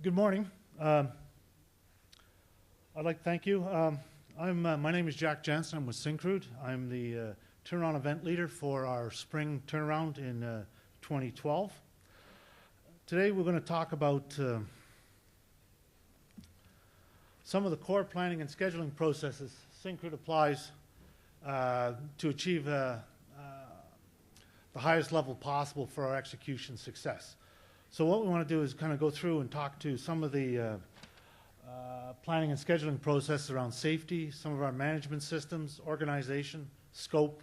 Good morning. I'd like to thank you. My name is Jack Janzen. I'm with Syncrude. I'm the turnaround event leader for our spring turnaround in 2012. Today we're going to talk about some of the core planning and scheduling processes Syncrude applies to achieve the highest level possible for our execution success. So what we want to do is kind of go through and talk to some of the planning and scheduling processes around safety, some of our management systems, organization, scope,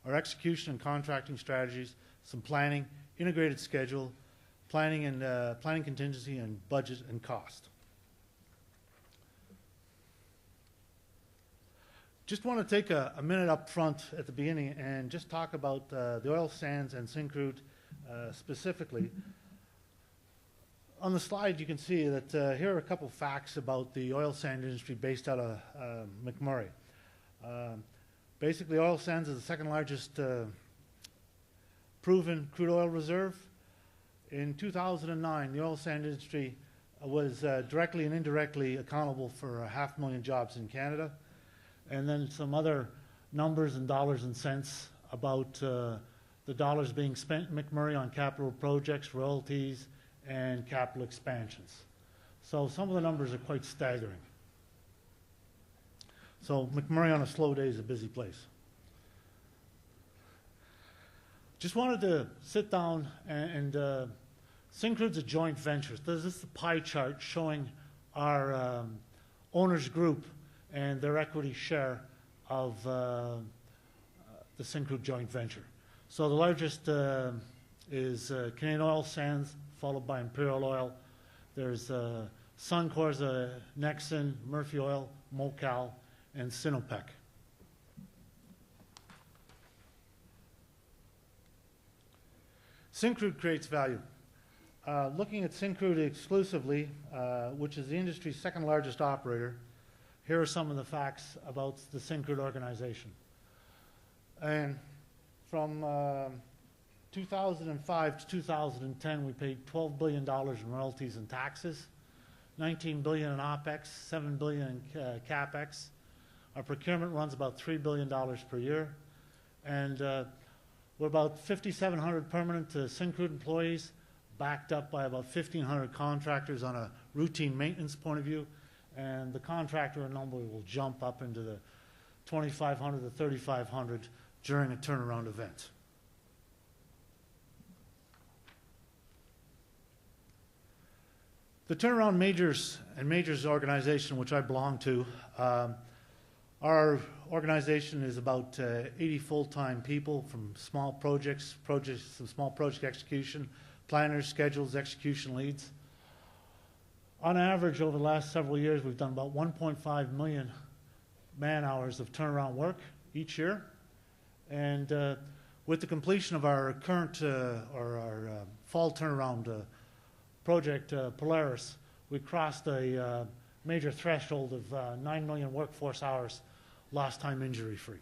our execution and contracting strategies, some planning, integrated schedule, planning and planning contingency, and budget and cost. Just want to take a minute up front at the beginning and just talk about the oil sands and Syncrude specifically. On the slide, you can see that here are a couple facts about the oil sand industry based out of McMurray. Basically, oil sands is the second largest proven crude oil reserve. In 2009, the oil sand industry was directly and indirectly accountable for 500,000 jobs in Canada. And then some other numbers in dollars and cents about the dollars being spent in McMurray on capital projects, royalties, and capital expansions. So some of the numbers are quite staggering. So McMurray on a slow day is a busy place. Just wanted to sit down and Syncrude's a joint venture. This is the pie chart showing our owners group and their equity share of the Syncrude joint venture. So the largest is Canadian Oil Sands, followed by Imperial Oil. There's Suncor's Nexen, Murphy Oil, Mocal, and Sinopec. Syncrude creates value. Looking at Syncrude exclusively, which is the industry's second largest operator, here are some of the facts about the Syncrude organization. And from 2005 to 2010, we paid $12 billion in royalties and taxes, $19 billion in OPEX, $7 billion in CAPEX. Our procurement runs about $3 billion per year. And we're about 5,700 permanent Syncrude employees, backed up by about 1,500 contractors on a routine maintenance point of view. And the contractor number will jump up into the 2,500 to 3,500 during a turnaround event. The turnaround majors and majors organization, which I belong to, our organization is about 80 full-time people from small projects, some small project execution, planners, schedules, execution leads. On average, over the last several years, we've done about 1.5 million man-hours of turnaround work each year. And with the completion of our current our fall turnaround project, Polaris, we crossed a major threshold of 9 million workforce hours lost time injury free.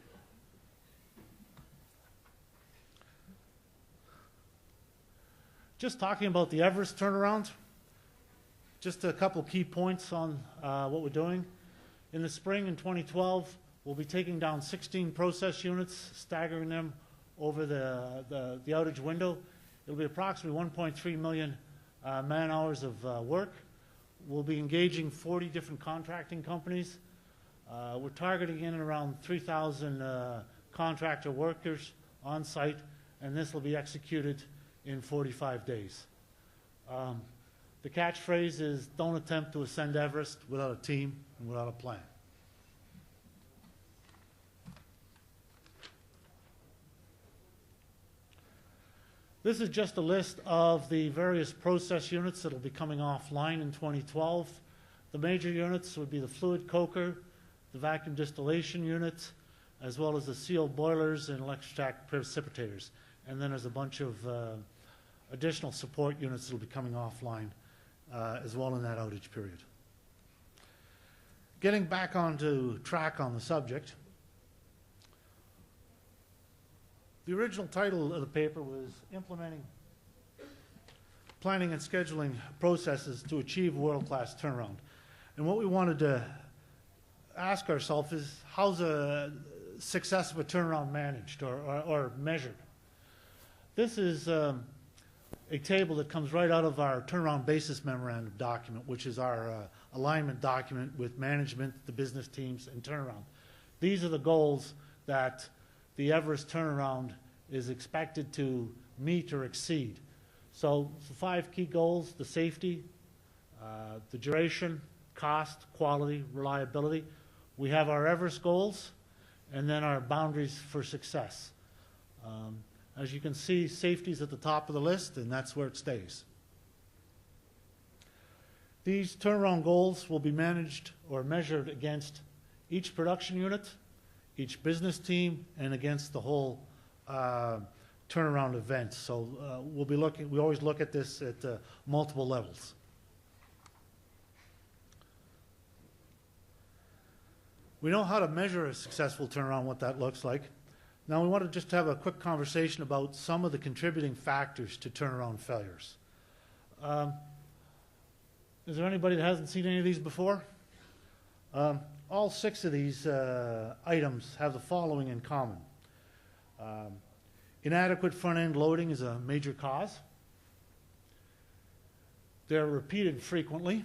Just talking about the Everest turnaround, just a couple key points on what we're doing. In the spring in 2012, we'll be taking down 16 process units, staggering them over the outage window. It'll be approximately 1.3 million man-hours of work. We'll be engaging 40 different contracting companies. We're targeting in and around 3,000 contractor workers on site, and this will be executed in 45 days. The catchphrase is, don't attempt to ascend Everest without a team and without a plan. This is just a list of the various process units that will be coming offline in 2012. The major units would be the fluid coker, the vacuum distillation unit, as well as the sealed boilers and electrostatic precipitators. And then there's a bunch of additional support units that will be coming offline as well in that outage period. Getting back onto track on the subject, the original title of the paper was Implementing planning and scheduling processes to achieve world-class turnaround. And what we wanted to ask ourselves is, how's a success of a turnaround managed or measured? This is a table that comes right out of our turnaround basis memorandum document, which is our alignment document with management, the business teams, and turnaround. These are the goals that the Everest turnaround is expected to meet or exceed. So the 5 key goals: the safety, the duration, cost, quality, reliability. We have our Everest goals, and then our boundaries for success. As you can see, safety is at the top of the list, and that's where it stays. These turnaround goals will be managed or measured against each production unit, each business team, and against the whole turnaround event. So we always look at this at multiple levels. We know how to measure a successful turnaround, what that looks like. Now we want to just have a quick conversation about some of the contributing factors to turnaround failures. Is there anybody that hasn't seen any of these before? All 6 of these items have the following in common. Inadequate front-end loading is a major cause. They're repeated frequently.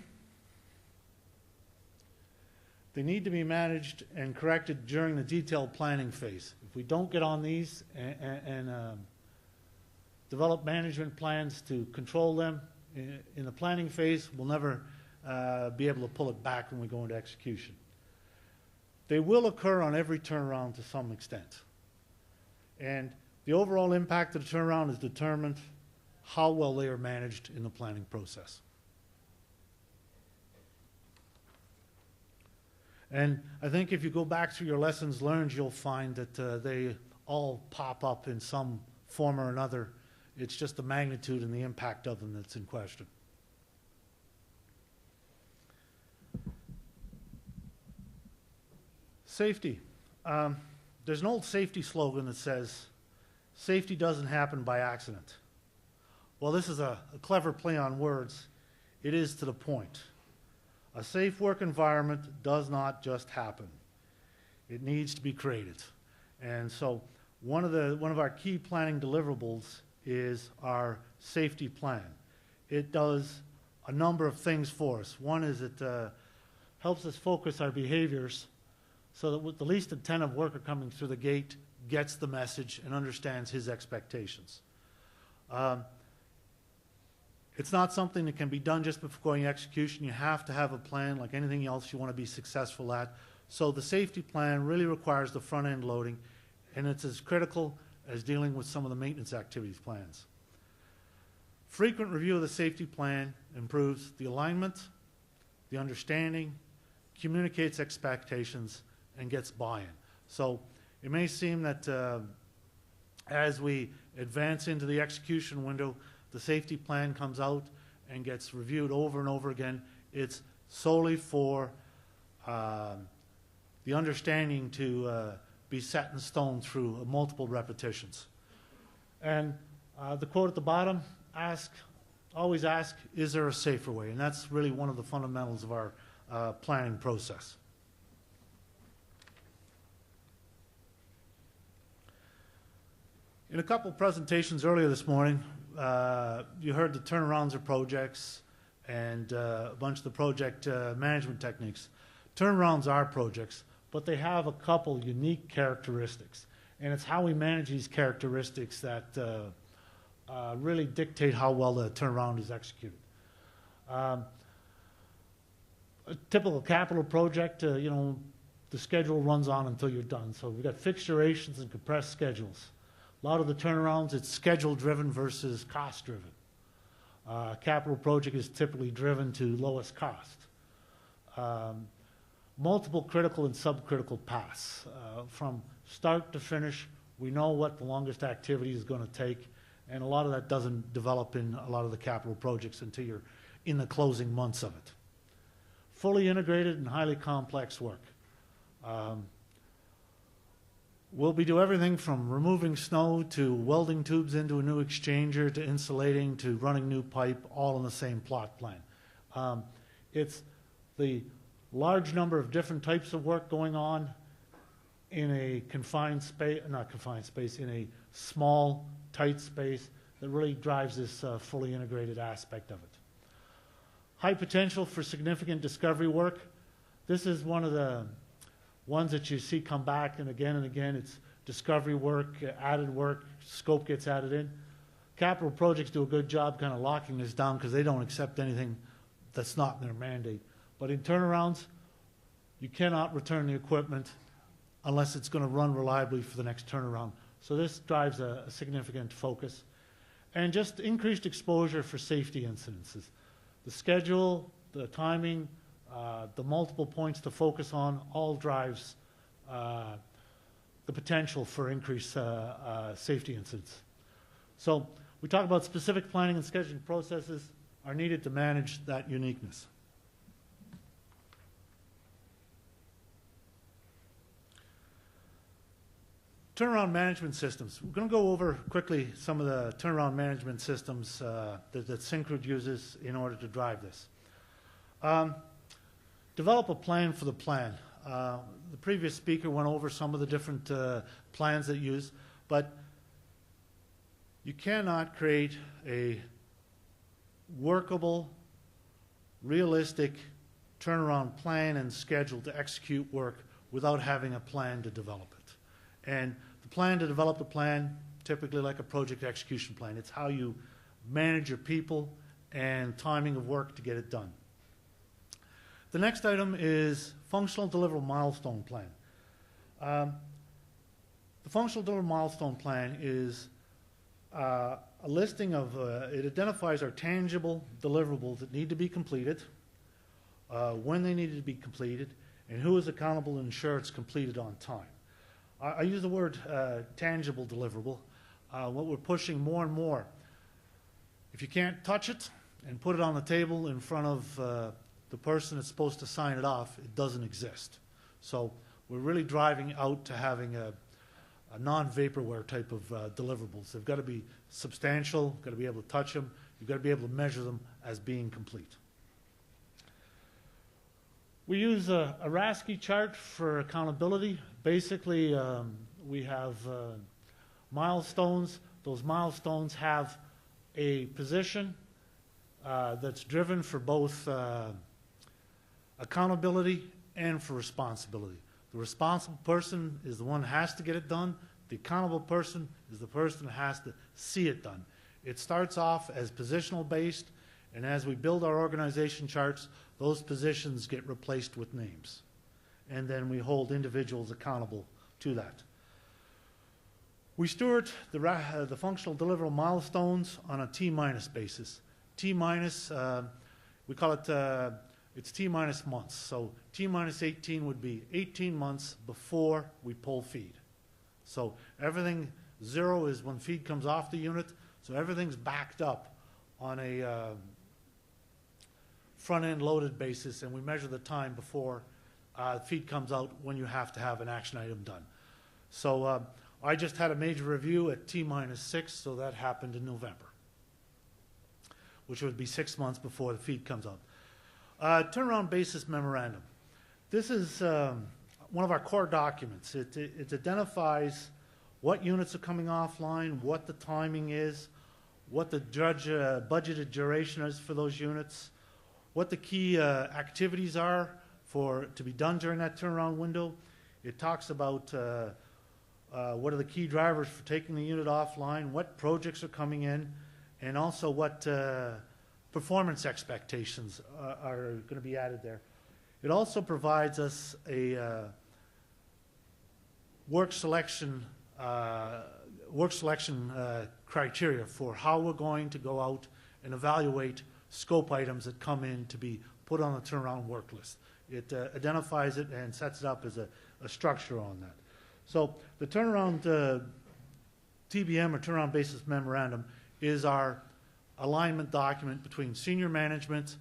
They need to be managed and corrected during the detailed planning phase. If we don't get on these and develop management plans to control them in the planning phase, we'll never be able to pull it back when we go into execution. They will occur on every turnaround to some extent. And the overall impact of the turnaround is determined how well they are managed in the planning process. And I think if you go back through your lessons learned, you'll find that they all pop up in some form or another. It's just the magnitude and the impact of them that's in question. Safety. There's an old safety slogan that says, "Safety doesn't happen by accident." Well, this is a clever play on words. It is to the point. A safe work environment does not just happen. It needs to be created. And so one of our key planning deliverables is our safety plan. It does a number of things for us. One is it helps us focus our behaviors so that with the least attentive worker coming through the gate gets the message and understands his expectations. It's not something that can be done just before going execution. You have to have a plan like anything else you want to be successful at. So the safety plan really requires the front-end loading, and it's as critical as dealing with some of the maintenance activities plans. Frequent review of the safety plan improves the alignment, the understanding, communicates expectations, and gets buy-in. So it may seem that as we advance into the execution window, the safety plan comes out and gets reviewed over and over again. It's solely for the understanding to be set in stone through multiple repetitions. And the quote at the bottom, always ask, is there a safer way? And that's really one of the fundamentals of our planning process. In a couple of presentations earlier this morning, you heard the turnarounds of projects and a bunch of the project management techniques. Turnarounds are projects, but they have a couple unique characteristics. And it's how we manage these characteristics that really dictate how well the turnaround is executed. A typical capital project, the schedule runs on until you're done. So we've got fixed durations and compressed schedules. A lot of the turnarounds, it's schedule-driven versus cost-driven. Capital project is typically driven to lowest cost. Multiple critical and subcritical paths. From start to finish, we know what the longest activity is going to take, and a lot of that doesn't develop in a lot of the capital projects until you're in the closing months of it. Fully integrated and highly complex work. We'll be doing everything from removing snow to welding tubes into a new exchanger to insulating to running new pipe, all in the same plot plan. It's the large number of different types of work going on in a confined space, not confined space, in a small, tight space that really drives this fully integrated aspect of it. High potential for significant discovery work. This is one of the ones that you see come back and again. It's discovery work, added work, scope gets added in. Capital projects do a good job kind of locking this down because they don't accept anything that's not in their mandate. But in turnarounds, you cannot return the equipment unless it's going to run reliably for the next turnaround. So this drives a significant focus. And just increased exposure for safety incidences. The schedule, the timing, the multiple points to focus on all drives the potential for increased safety incidents. So we talk about specific planning and scheduling processes are needed to manage that uniqueness. Turnaround management systems. We're going to go over quickly some of the turnaround management systems that Syncrude uses in order to drive this. Develop a plan for the plan. The previous speaker went over some of the different plans that you use, but you cannot create a workable, realistic turnaround plan and schedule to execute work without having a plan to develop it. And the plan to develop the plan, typically like a project execution plan, it's how you manage your people and timing of work to get it done. The next item is functional deliverable milestone plan. The functional deliverable milestone plan is a listing of, it identifies our tangible deliverables that need to be completed, when they need to be completed, and who is accountable to ensure it's completed on time. I use the word tangible deliverable. What we're pushing more and more, if you can't touch it and put it on the table in front of the person that's supposed to sign it off, it doesn't exist. So we're really driving out to having a non-vaporware type of deliverables. They've got to be substantial, got to be able to touch them, you've got to be able to measure them as being complete. We use a RASCI chart for accountability. Basically, we have milestones. Those milestones have a position that's driven for both accountability and for responsibility. The responsible person is the one who has to get it done. The accountable person is the person who has to see it done. It starts off as positional based, and as we build our organization charts, those positions get replaced with names. And then we hold individuals accountable to that. We steward the functional deliverable milestones on a T-minus basis. T-minus, we call it, it's T-minus months. So T-minus 18 would be 18 months before we pull feed. So everything, 0 is when feed comes off the unit, so everything's backed up on a front-end loaded basis, and we measure the time before feed comes out when you have to have an action item done. So I just had a major review at T-minus 6, so that happened in November, which would be 6 months before the feed comes out. Turnaround basis memorandum. This is one of our core documents. It identifies what units are coming offline, what the timing is, what the budgeted duration is for those units, what the key activities are to be done during that turnaround window. It talks about what are the key drivers for taking the unit offline, what projects are coming in, and also what performance expectations are going to be added there. It also provides us a work selection criteria for how we're going to go out and evaluate scope items that come in to be put on the turnaround work list. It identifies it and sets it up as a structure on that. So the turnaround TBM, or turnaround basis memorandum, is our alignment document between senior management,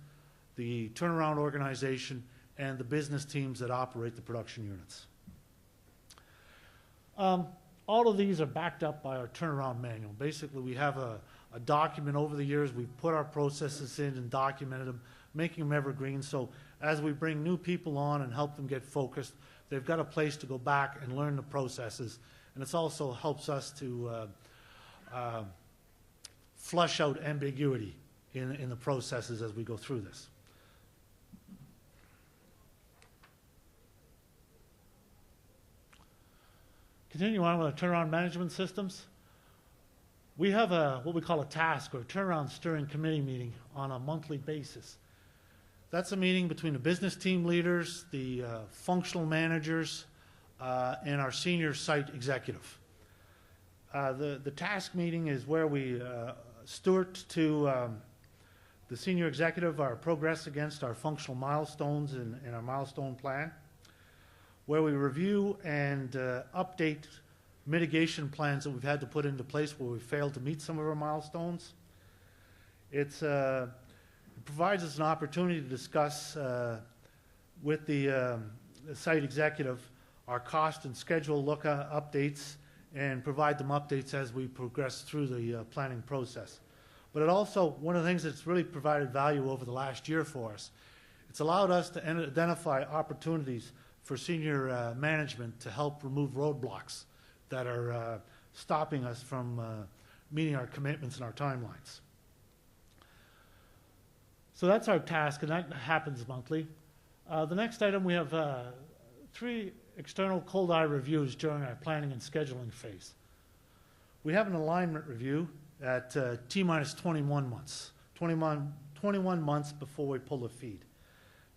the turnaround organization, and the business teams that operate the production units. All of these are backed up by our turnaround manual. Basically, we have a document over the years. We've put our processes in and documented them, making them evergreen. So as we bring new people on and help them get focused, they've got a place to go back and learn the processes. And it also helps us to flush out ambiguity in the processes as we go through this. Continue on with our turnaround management systems. We have what we call a task or a turnaround steering committee meeting on a monthly basis. That's a meeting between the business team leaders, the functional managers, and our senior site executive. The task meeting is where we steward to the senior executive our progress against our functional milestones in our milestone plan, where we review and update mitigation plans that we've had to put into place where we failed to meet some of our milestones. It provides us an opportunity to discuss with the site executive our cost and schedule updates and provide them updates as we progress through the planning process. But it also, one of the things that's really provided value over the last year for us, it's allowed us to identify opportunities for senior management to help remove roadblocks that are stopping us from meeting our commitments and our timelines. So that's our task, and that happens monthly. The next item, we have 3 external cold eye reviews during our planning and scheduling phase. We have an alignment review at T-minus 21 months, 21 months before we pull the feed.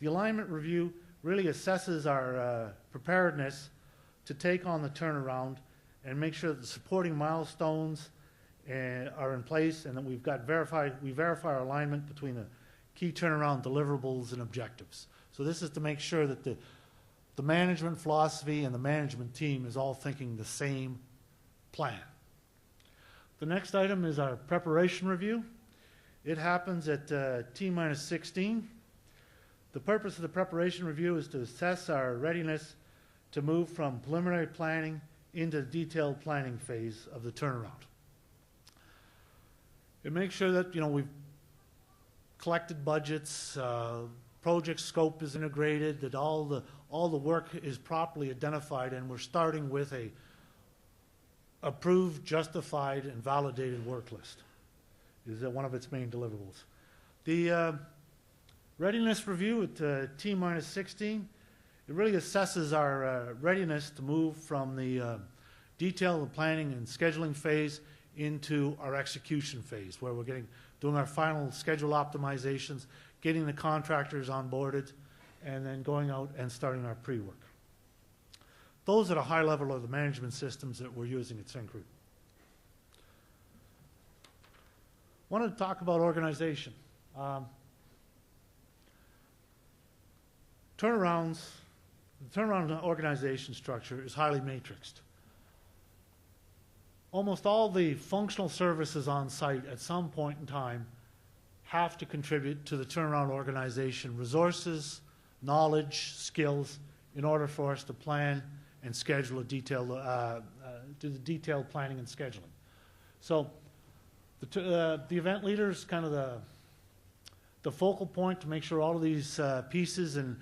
The alignment review really assesses our preparedness to take on the turnaround and make sure that the supporting milestones are in place and that we verify our alignment between the key turnaround deliverables and objectives. So this is to make sure that the management philosophy and the management team is all thinking the same plan. The next item is our preparation review. It happens at T-minus 16. The purpose of the preparation review is to assess our readiness to move from preliminary planning into the detailed planning phase of the turnaround. It makes sure that we've collected budgets, project scope is integrated, that all the work is properly identified, and we're starting with a approved, justified, and validated work list. Is one of its main deliverables. The readiness review at T-minus 16, it really assesses our readiness to move from the detailed planning and scheduling phase into our execution phase, where we're doing our final schedule optimizations, getting the contractors onboarded, and then going out and starting our pre-work. Those at a high level are the management systems that we're using at Syncrude. Wanted to talk about organization. The turnaround organization structure is highly matrixed. Almost all the functional services on site at some point in time have to contribute to the turnaround organization resources, knowledge, skills, in order for us to plan and schedule do the detailed planning and scheduling. So the event leader is kind of the focal point to make sure all of these pieces and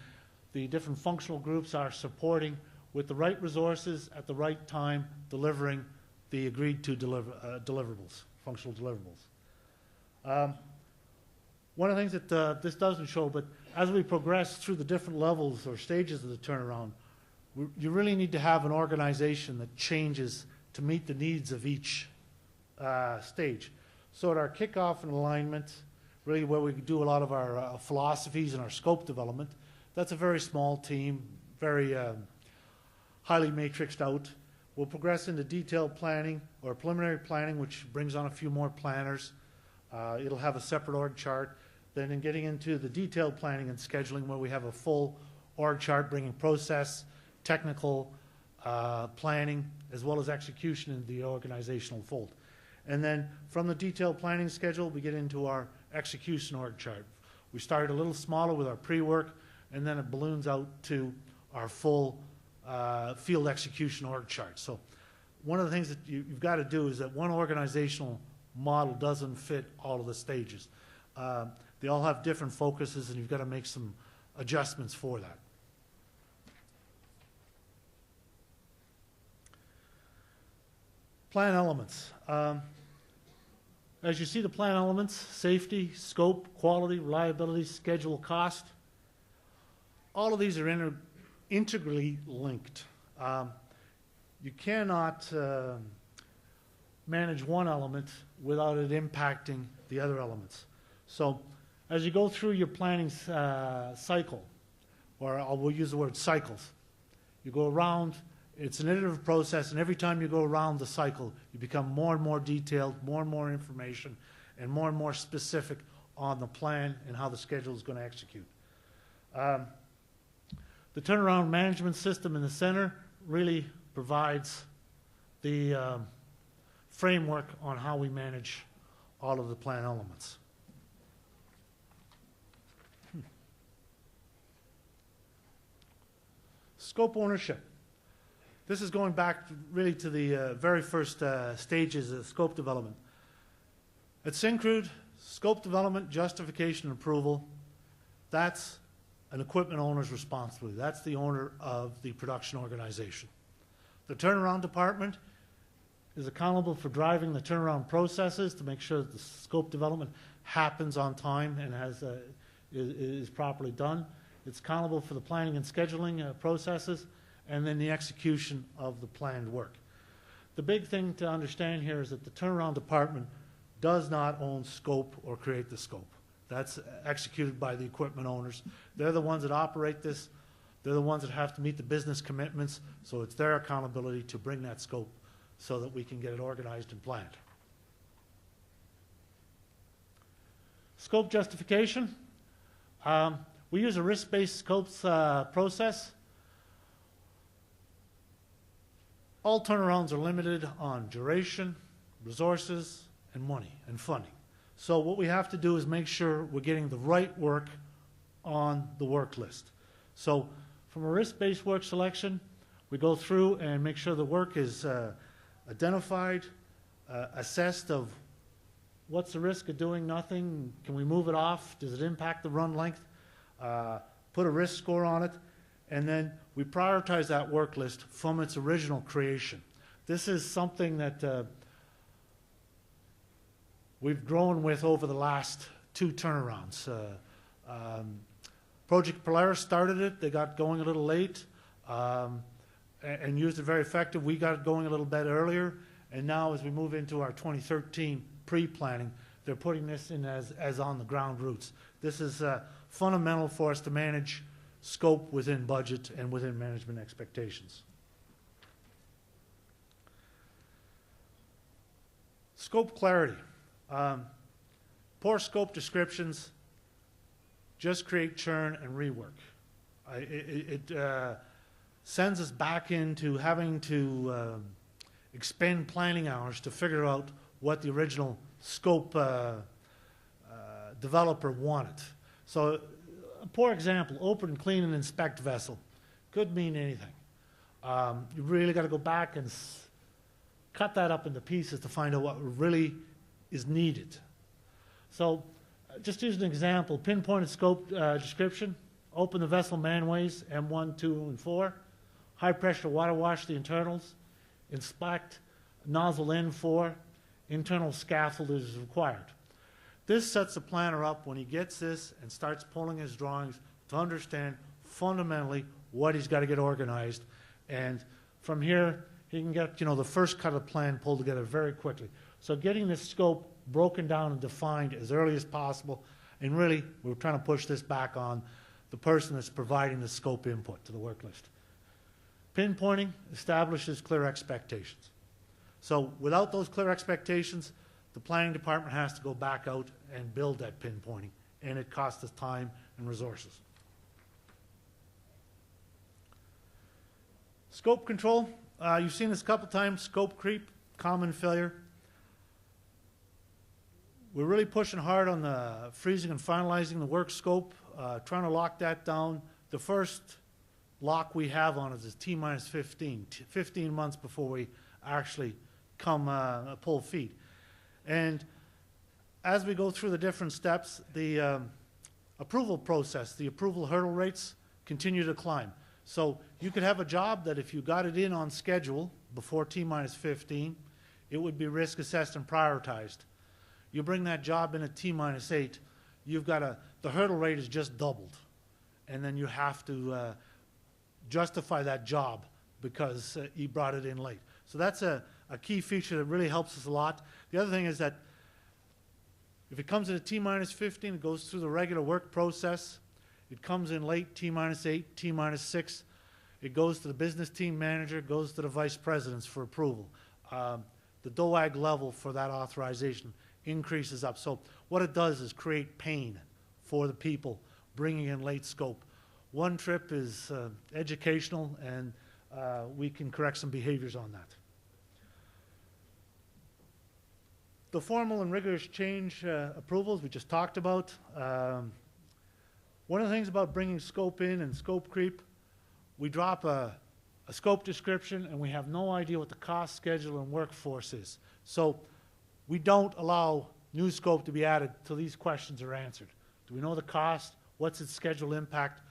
the different functional groups are supporting with the right resources at the right time, delivering the agreed to deliverables, functional deliverables. One of the things that this doesn't show, but as we progress through the different levels or stages of the turnaround, you really need to have an organization that changes to meet the needs of each stage. So at our kickoff and alignment, really where we do a lot of our philosophies and our scope development, that's a very small team, very highly matrixed out. We'll progress into detailed planning or preliminary planning, which brings on a few more planners. It'll have a separate org chart. Then in getting into the detailed planning and scheduling, where we have a full org chart bringing process, technical planning, as well as execution into the organizational fold. And then from the detailed planning schedule, we get into our execution org chart. We started a little smaller with our pre-work, and then it balloons out to our full field execution org chart. So one of the things that you've got to do is that one organizational model doesn't fit all of the stages. They all have different focuses, and you've got to make some adjustments for that. Plan elements. As you see the plan elements, safety, scope, quality, reliability, schedule, cost, all of these are integrally linked. You cannot manage one element without it impacting the other elements. So as you go through your planning cycle, or we'll use the word cycles, you go around, it's an iterative process, and every time you go around the cycle, you become more and more detailed, more and more information, and more specific on the plan and how the schedule is going to execute. The turnaround management system in the center really provides the framework on how we manage all of the plan elements. Scope ownership. This is going back really to the very first stages of scope development. At Syncrude, scope development, justification, and approval, that's an equipment owner's responsibility. That's the owner of the production organization. The turnaround department is accountable for driving the turnaround processes to make sure that the scope development happens on time and is properly done. It's accountable for the planning and scheduling processes, and then the execution of the planned work. The big thing to understand here is that the turnaround department does not own scope or create the scope. That's executed by the equipment owners. They're the ones that operate this. They're the ones that have to meet the business commitments, so it's their accountability to bring that scope so that we can get it organized and planned. Scope justification. We use a risk-based scopes process. All turnarounds are limited on duration, resources, and money and funding. So what we have to do is make sure we're getting the right work on the work list. So from a risk-based work selection, we go through and make sure the work is identified, assessed of what's the risk of doing nothing, can we move it off, does it impact the run length, put a risk score on it, and then we prioritize that work list from its original creation. This is something that we've grown with over the last 2 turnarounds. Project Polaris started it. They got going a little late and used it very effective. We got it going a little bit earlier. And now as we move into our 2013 pre-planning, they're putting this in as on-the-ground routes. This is fundamental for us to manage scope within budget and within management expectations. Scope clarity. Poor scope descriptions just create churn and rework. It sends us back into having to expend planning hours to figure out what the original scope developer wanted. So a poor example, open, clean, and inspect vessel. Could mean anything. You really got to go back and cut that up into pieces to find out what really is needed. So just use an example, pinpointed scope description, open the vessel manways, M1, 2, and 4, high pressure water wash the internals, inspect nozzle N4, internal scaffold is required. This sets the planner up when he gets this and starts pulling his drawings to understand fundamentally what he's got to get organized. And from here, he can get the first cut of the plan pulled together very quickly. So getting this scope broken down and defined as early as possible. And really, we're trying to push this back on the person that's providing the scope input to the work list. Pinpointing establishes clear expectations. So without those clear expectations, the planning department has to go back out and build that pinpointing, and it costs us time and resources. Scope control. You've seen this a couple times. Scope creep, common failure. We're really pushing hard on the freezing and finalizing the work scope, trying to lock that down. The first lock we have on it is T-minus 15 months before we actually come pull feet. And as we go through the different steps, the approval process, the approval hurdle rates continue to climb. So you could have a job that if you got it in on schedule before T-minus 15, it would be risk assessed and prioritized. You bring that job in at T-minus 8, you've got the hurdle rate is just doubled. And then you have to justify that job because you brought it in late. So that's a key feature that really helps us a lot. The other thing is that if it comes in at T-minus 15, it goes through the regular work process. It comes in late, T-minus 8, T-minus 6. It goes to the business team manager, it goes to the vice presidents for approval. The DOAG level for that authorization increases up. So what it does is create pain for the people bringing in late scope. One trip is educational, and we can correct some behaviors on that. The formal and rigorous change approvals we just talked about. One of the things about bringing scope in and scope creep, we drop a scope description and we have no idea what the cost, schedule, and workforce is. So we don't allow new scope to be added till these questions are answered. Do we know the cost? What's its schedule impact?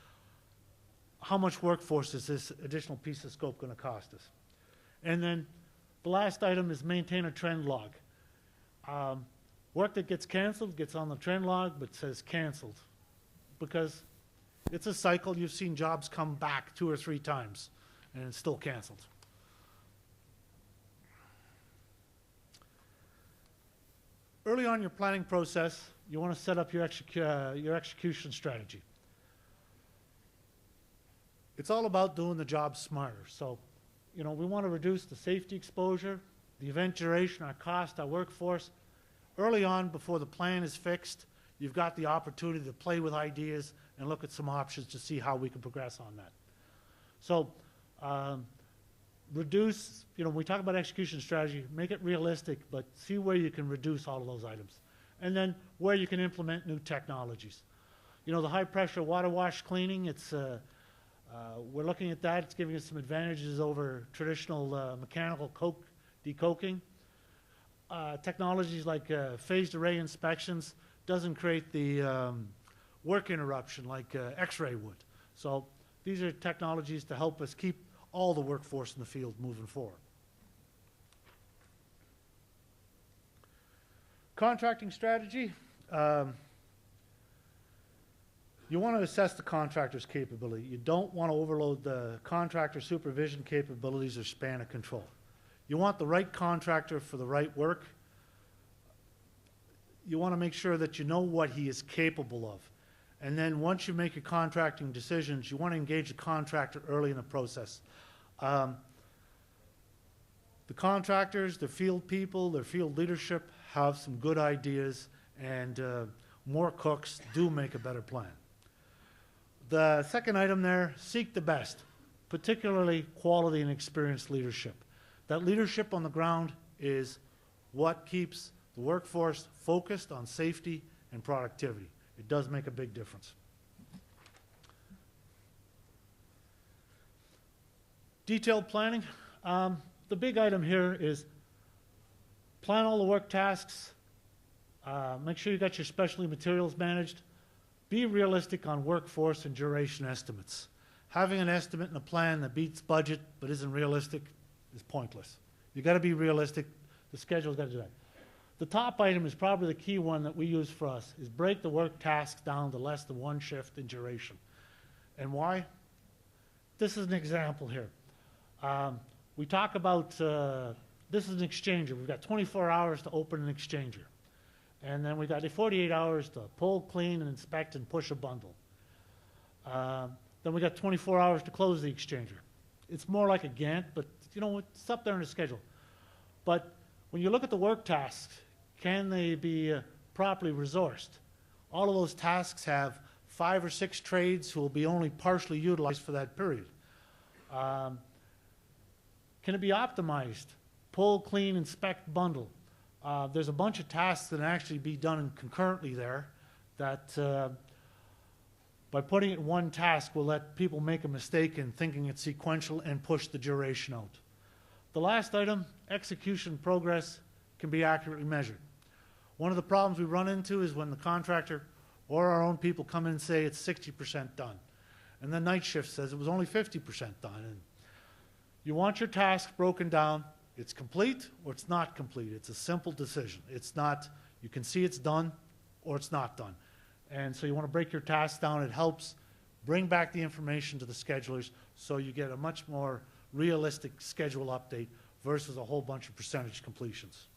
How much workforce is this additional piece of scope going to cost us? And then the last item is maintain a trend log. Work that gets canceled gets on the trend log but says canceled, because it's a cycle. You've seen jobs come back 2 or 3 times and it's still canceled. Early on in your planning process, you want to set up your execution strategy. It's all about doing the job smarter. So, we want to reduce the safety exposure, the event duration, our cost, our workforce. Early on, before the plan is fixed, you've got the opportunity to play with ideas and look at some options to see how we can progress on that. So reduce, when we talk about execution strategy, make it realistic, but see where you can reduce all of those items. And then where you can implement new technologies. The high pressure water wash cleaning, we're looking at that. It's giving us some advantages over traditional mechanical decoking. Technologies like phased array inspections doesn't create the work interruption like X-ray would. So these are technologies to help us keep all the workforce in the field moving forward. Contracting strategy. You want to assess the contractor's capability. You don't want to overload the contractor supervision capabilities or span of control. You want the right contractor for the right work. You want to make sure that you know what he is capable of. And then once you make your contracting decisions, you want to engage the contractor early in the process. The contractors, the field people, their field leadership have some good ideas, and more cooks do make a better plan. The second item there, seek the best, particularly quality and experienced leadership. That leadership on the ground is what keeps the workforce focused on safety and productivity. It does make a big difference. Detailed planning. The big item here is plan all the work tasks. Make sure you got your specialty materials managed. Be realistic on workforce and duration estimates. Having an estimate and a plan that beats budget but isn't realistic is pointless. You've got to be realistic. The schedule's got to do that. The top item is probably the key one that we use for us, is break the work tasks down to less than 1 shift in duration. And why? This is an example here. We talk about, this is an exchanger. We've got 24 hours to open an exchanger. And then we've got 48 hours to pull, clean, and inspect and push a bundle. Then we got 24 hours to close the exchanger. It's more like a Gantt, but it's up there in the schedule. But when you look at the work tasks, can they be properly resourced? All of those tasks have 5 or 6 trades who will be only partially utilized for that period. Can it be optimized? Pull, clean, inspect, bundle. There's a bunch of tasks that can actually be done concurrently there that by putting it in one task will let people make a mistake in thinking it's sequential and push the duration out. The last item, execution progress, can be accurately measured. One of the problems we run into is when the contractor or our own people come in and say it's 60% done. And then night shift says it was only 50% done. And you want your task broken down. It's complete or it's not complete. It's a simple decision. It's not, you can see it's done or it's not done. And so you want to break your tasks down. It helps bring back the information to the schedulers so you get a much more realistic schedule update versus a whole bunch of percentage completions.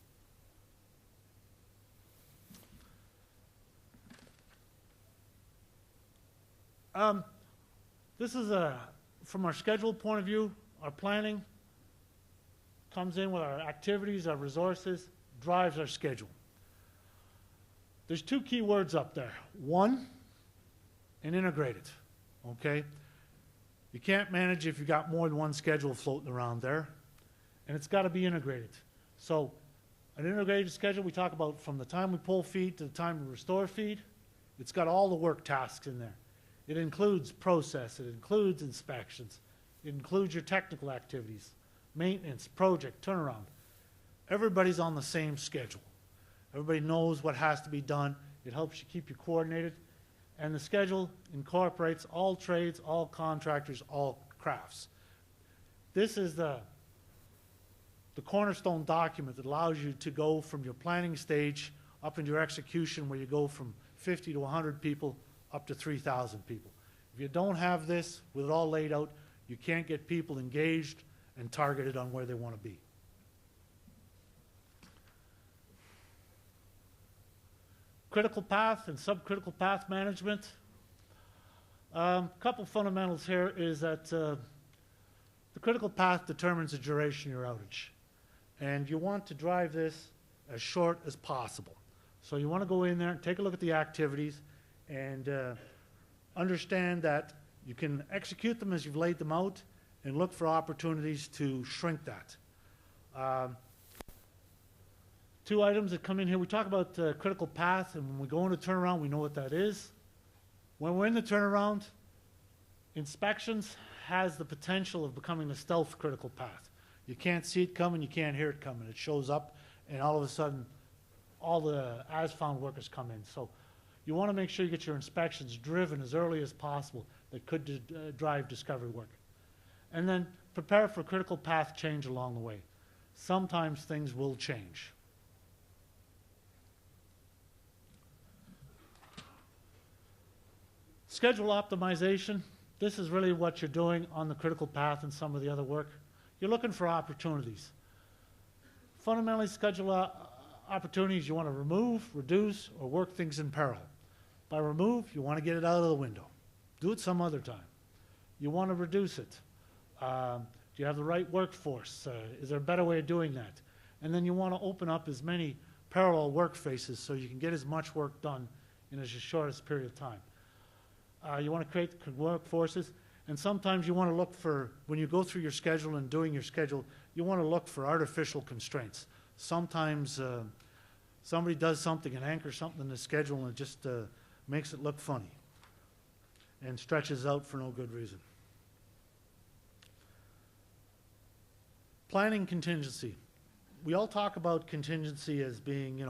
This is from our schedule point of view, our planning comes in with our activities, our resources, drives our schedule. There's two key words up there. One, and integrated, okay? You can't manage if you've got more than one schedule floating around there, and it's got to be integrated. So an integrated schedule, we talk about from the time we pull feed to the time we restore feed. It's got all the work tasks in there. It includes process, it includes inspections, it includes your technical activities, maintenance, project, turnaround. Everybody's on the same schedule. Everybody knows what has to be done. It helps you keep you coordinated. And the schedule incorporates all trades, all contractors, all crafts. This is the cornerstone document that allows you to go from your planning stage up into your execution, where you go from 50 to 100 people up to 3,000 people. If you don't have this with it all laid out, you can't get people engaged and targeted on where they want to be. Critical path and subcritical path management. A couple fundamentals here is that the critical path determines the duration of your outage. And you want to drive this as short as possible. So you want to go in there and take a look at the activities and understand that you can execute them as you've laid them out and look for opportunities to shrink that. Two items that come in here. We talk about critical path, and when we go into turnaround, we know what that is. When we're in the turnaround, inspections has the potential of becoming the stealth critical path. You can't see it coming, you can't hear it coming. It shows up, and all of a sudden, all the as-found workers come in. So you want to make sure you get your inspections driven as early as possible that could drive discovery work. And then prepare for critical path change along the way. Sometimes things will change. Schedule optimization. This is really what you're doing on the critical path and some of the other work. You're looking for opportunities. Fundamentally, schedule opportunities you want to remove, reduce, or work things in parallel. By remove, you want to get it out of the window. Do it some other time. You want to reduce it. Do you have the right workforce? Is there a better way of doing that? And then you want to open up as many parallel work faces so you can get as much work done in as shortest period of time. You want to create workforces, and sometimes you want to look for, when you go through your schedule and doing your schedule, you want to look for artificial constraints. Sometimes somebody does something and anchors something in the schedule and it just makes it look funny and stretches out for no good reason. Planning contingency. We all talk about contingency as being,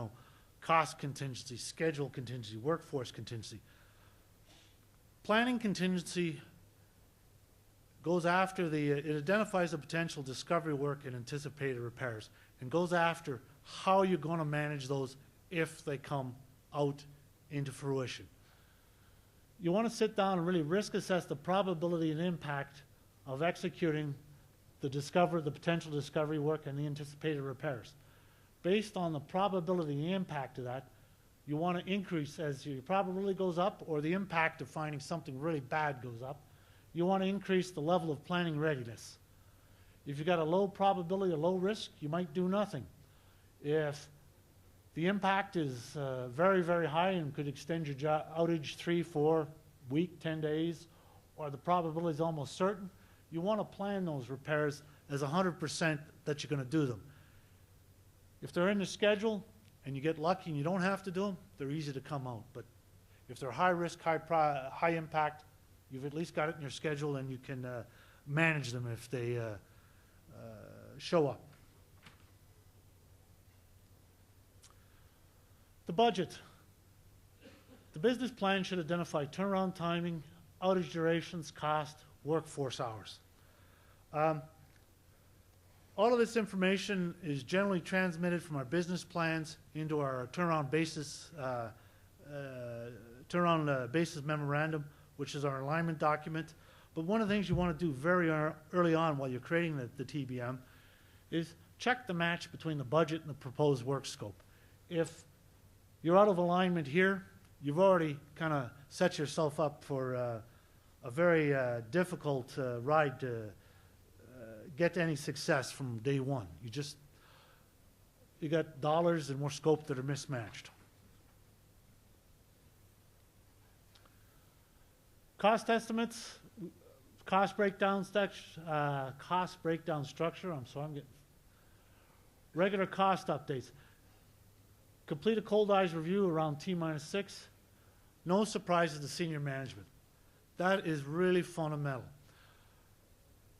cost contingency, schedule contingency, workforce contingency. Planning contingency goes after it identifies the potential discovery work and anticipated repairs, and goes after how you're going to manage those if they come out into fruition. You want to sit down and really risk assess the probability and impact of executing the potential discovery work and the anticipated repairs. Based on the probability and the impact of that, you want to increase as your probability goes up or the impact of finding something really bad goes up. You want to increase the level of planning readiness. If you've got a low probability or low risk, you might do nothing. If the impact is very, very high and could extend your outage 3, 4 week, 10 days, or the probability is almost certain, you want to plan those repairs as 100% that you're going to do them. If they're in the schedule and you get lucky and you don't have to do them, they're easy to come out. But if they're high risk, high impact, you've at least got it in your schedule and you can manage them if they show up. The budget. The business plan should identify turnaround timing, outage durations, cost, workforce hours. All of this information is generally transmitted from our business plans into our turnaround basis memorandum, which is our alignment document. But one of the things you want to do very early on while you're creating the TBM is check the match between the budget and the proposed work scope. If you're out of alignment here, you've already kind of set yourself up for a very difficult ride to get to any success from day one. You got dollars and more scope that are mismatched. Cost estimates, cost breakdown structure. I'm getting regular cost updates. Complete a cold eyes review around T-6. No surprises to senior management. That is really fundamental.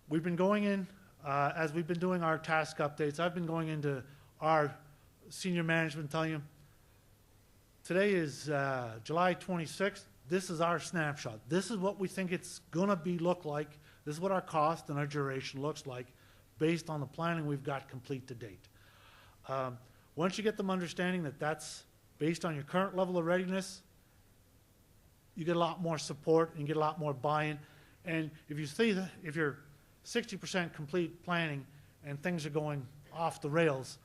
We've been going in, as we've been doing our task updates, I've been going into our senior management telling you, today is July 26th. This is our snapshot. This is what we think it's going to look like. This is what our cost and our duration looks like based on the planning we've got complete to date. Once you get them understanding that that's based on your current level of readiness, you get a lot more support and you get a lot more buy-in. And if you see that, if you're 60% complete planning and things are going off the rails,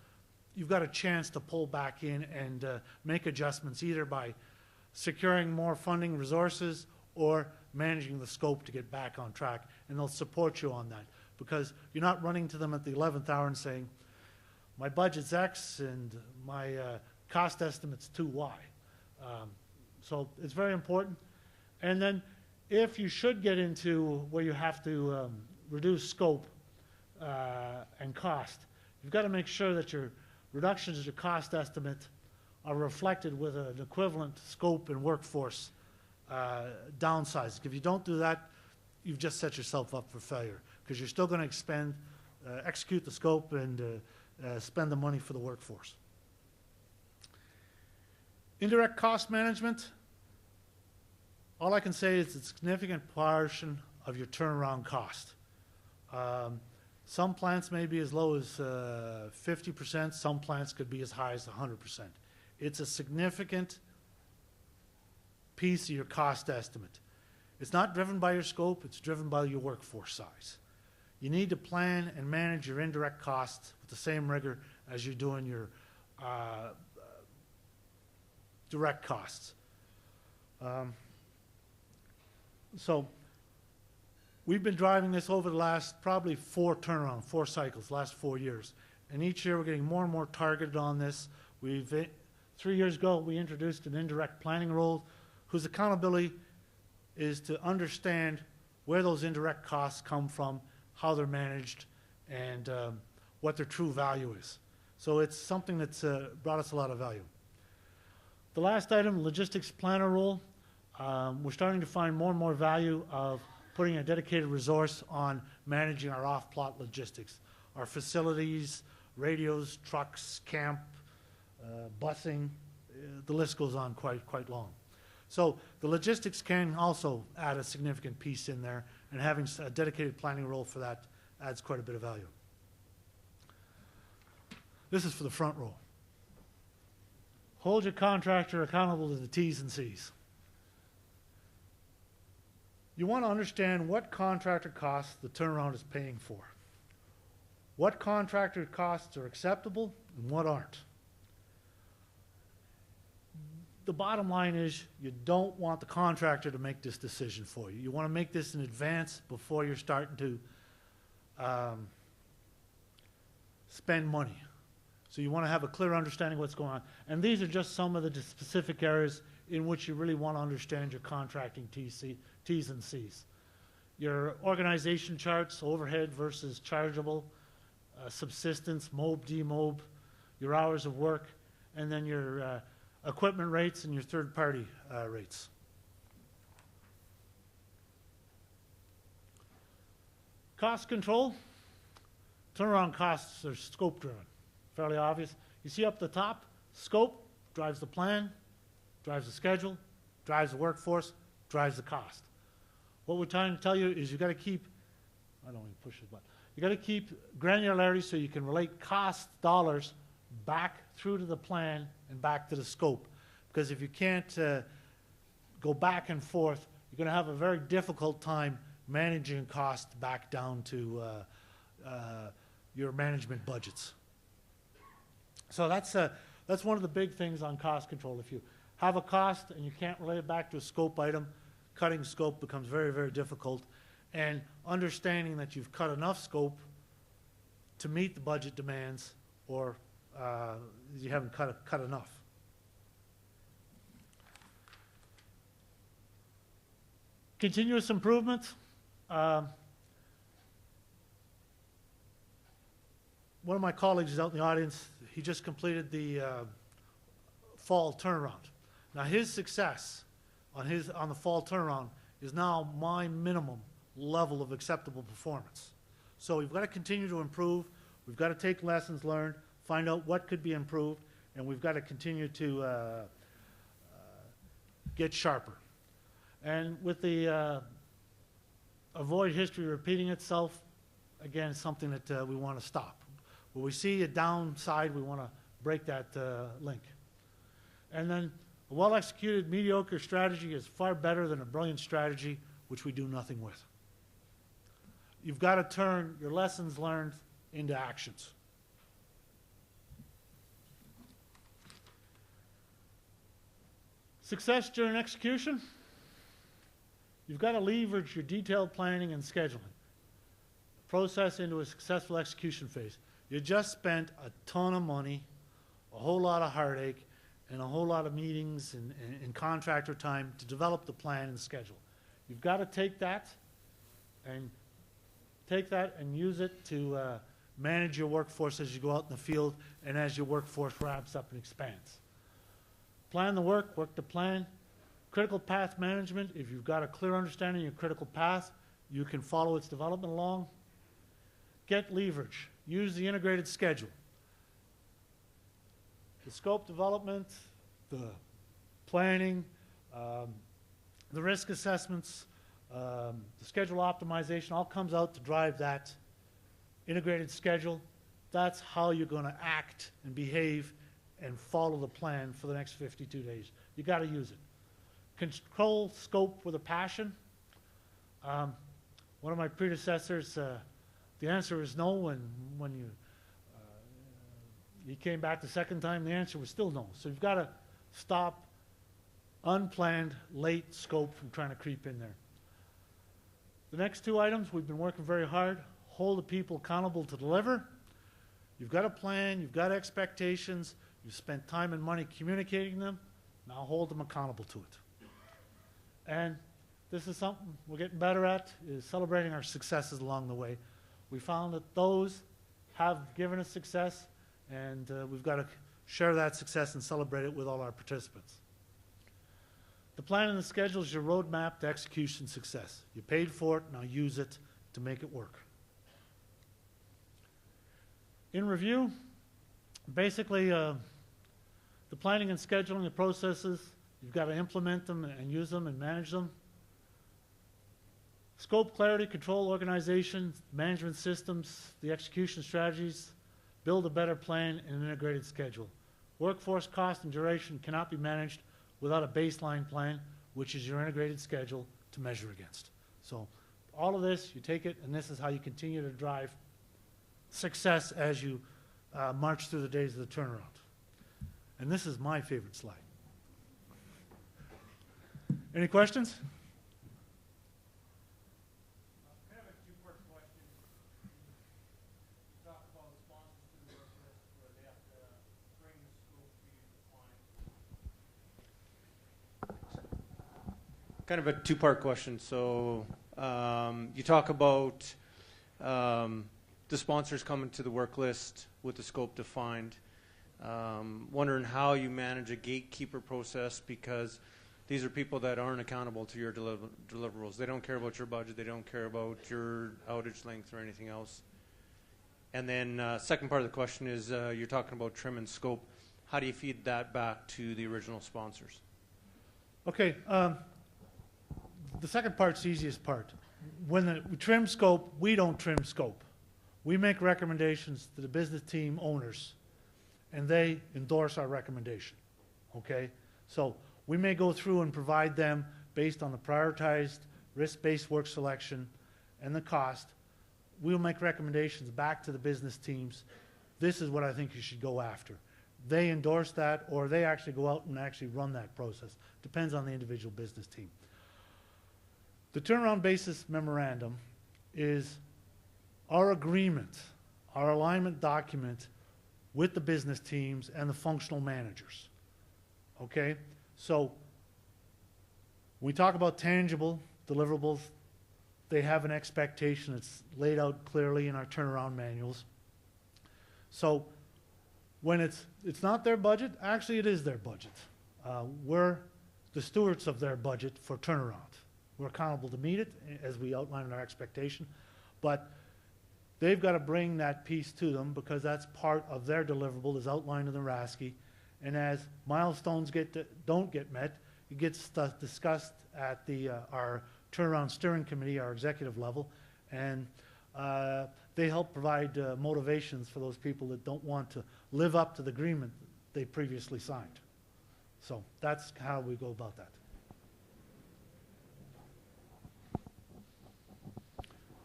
you've got a chance to pull back in and make adjustments either by securing more funding resources or managing the scope to get back on track. And they'll support you on that because you're not running to them at the 11th hour and saying, my budget's X and my cost estimate's 2Y. So it's very important. And then if you should get into where you have to reduce scope and cost, you've got to make sure that your reductions to your cost estimate are reflected with an equivalent scope and workforce downsizing. If you don't do that, you've just set yourself up for failure because you're still going to execute the scope and spend the money for the workforce. Indirect cost management. All I can say is it's a significant portion of your turnaround cost. Some plants may be as low as 50%. Some plants could be as high as 100%. It's a significant piece of your cost estimate. It's not driven by your scope. It's driven by your workforce size. You need to plan and manage your indirect costs with the same rigor as you're doing your direct costs. So we've been driving this over the last probably four cycles, last 4 years. And each year we're getting more and more targeted on this. 3 years ago, we introduced an indirect planning role whose accountability is to understand where those indirect costs come from, how they're managed, and what their true value is. So it's something that's brought us a lot of value. The last item, logistics planner role. We're starting to find more and more value of putting a dedicated resource on managing our off-plot logistics. Our facilities, radios, trucks, camp, busing, the list goes on quite long. So the logistics can also add a significant piece in there, and having a dedicated planning role for that adds quite a bit of value. This is for the front row. Hold your contractor accountable to the T's and C's. You want to understand what contractor costs the turnaround is paying for. What contractor costs are acceptable and what aren't. The bottom line is you don't want the contractor to make this decision for you. You want to make this in advance before you're starting to spend money. So you want to have a clear understanding of what's going on. And these are just some of the specific areas in which you really want to understand your contracting T's and C's. Your organization charts, overhead versus chargeable, subsistence, MOB, demob, your hours of work, and then your equipment rates and your third-party rates. Cost control. Turnaround costs are scope driven, fairly obvious. You see up the top, scope drives the plan, drives the schedule, drives the workforce, drives the cost. What we're trying to tell you is you got to keep, I don't even push this button, you got to keep granularity so you can relate cost dollars back through to the plan and back to the scope. Because if you can't go back and forth, you're going to have a very difficult time managing cost back down to your management budgets. So that's one of the big things on cost control. If you have a cost and you can't relate it back to a scope item, cutting scope becomes very, very difficult. And understanding that you've cut enough scope to meet the budget demands, or you haven't cut enough. Continuous improvement. One of my colleagues is out in the audience. He just completed the fall turnaround. Now his success on the fall turnaround is now my minimum level of acceptable performance. So we've got to continue to improve. We've got to take lessons learned, find out what could be improved, and we've got to continue to get sharper. And with the avoid history repeating itself, again, something that we want to stop. When we see a downside, we want to break that link. And then a well-executed mediocre strategy is far better than a brilliant strategy, which we do nothing with. You've got to turn your lessons learned into actions. Success during execution. You've got to leverage your detailed planning and scheduling process into a successful execution phase. You just spent a ton of money, a whole lot of heartache, and a whole lot of meetings and contractor time to develop the plan and schedule. You've got to take that and use it to manage your workforce as you go out in the field and as your workforce ramps up and expands. Plan the work the plan. Critical path management, if you've got a clear understanding of your critical path, you can follow its development along. Get leverage. Use the integrated schedule. The scope development, the planning, the risk assessments, the schedule optimization all comes out to drive that integrated schedule. That's how you're going to act and behave and follow the plan for the next 52 days. You got to use it. Control scope with a passion. One of my predecessors, the answer was no, when you came back the second time, the answer was still no. So you've got to stop unplanned, late scope from trying to creep in there. The next two items, we've been working very hard. Hold the people accountable to deliver. You've got a plan, you've got expectations, you've spent time and money communicating them. Now hold them accountable to it. And this is something we're getting better at, is celebrating our successes along the way. We found that those have given us success, and we've got to share that success and celebrate it with all our participants. The plan and the schedule is your roadmap to execution success. You paid for it, now use it to make it work. In review, basically the planning and scheduling, the processes, you've got to implement them and use them and manage them. Scope, clarity, control, organization, management systems, the execution strategies, build a better plan and an integrated schedule. Workforce cost and duration cannot be managed without a baseline plan, which is your integrated schedule to measure against. So all of this, you take it, and this is how you continue to drive success as you march through the days of the turnaround. And this is my favorite slide. Any questions? Kind of a two-part question. You talk about responses to the work list where they have to bring the scope to you defined. Kind of a two-part question. So you talk about the sponsors coming to the work list with the scope defined. Wondering how you manage a gatekeeper process, because these are people that aren't accountable to your deliverables. They don't care about your budget. They don't care about your outage length or anything else. And then second part of the question is you're talking about trim and scope. How do you feed that back to the original sponsors? Okay, the second part's the easiest part. When we trim scope, we don't trim scope. We make recommendations to the business team owners, and they endorse our recommendation, okay? So we may go through and provide them, based on the prioritized risk-based work selection and the cost, we'll make recommendations back to the business teams. This is what I think you should go after. They endorse that, or they actually go out and actually run that process. Depends on the individual business team. The turnaround basis memorandum is our agreement, our alignment document with the business teams and the functional managers. Okay? So when we talk about tangible deliverables, they have an expectation. It's laid out clearly in our turnaround manuals. So when it's not their budget, actually it is their budget. We're the stewards of their budget for turnaround. We're accountable to meet it, as we outline in our expectation, but they've got to bring that piece to them because that's part of their deliverable as outlined in the RASCE. And as milestones don't get met, it gets discussed at our turnaround steering committee, our executive level, and they help provide motivations for those people that don't want to live up to the agreement they previously signed. So that's how we go about that.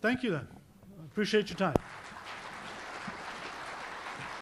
Thank you then. Appreciate your time.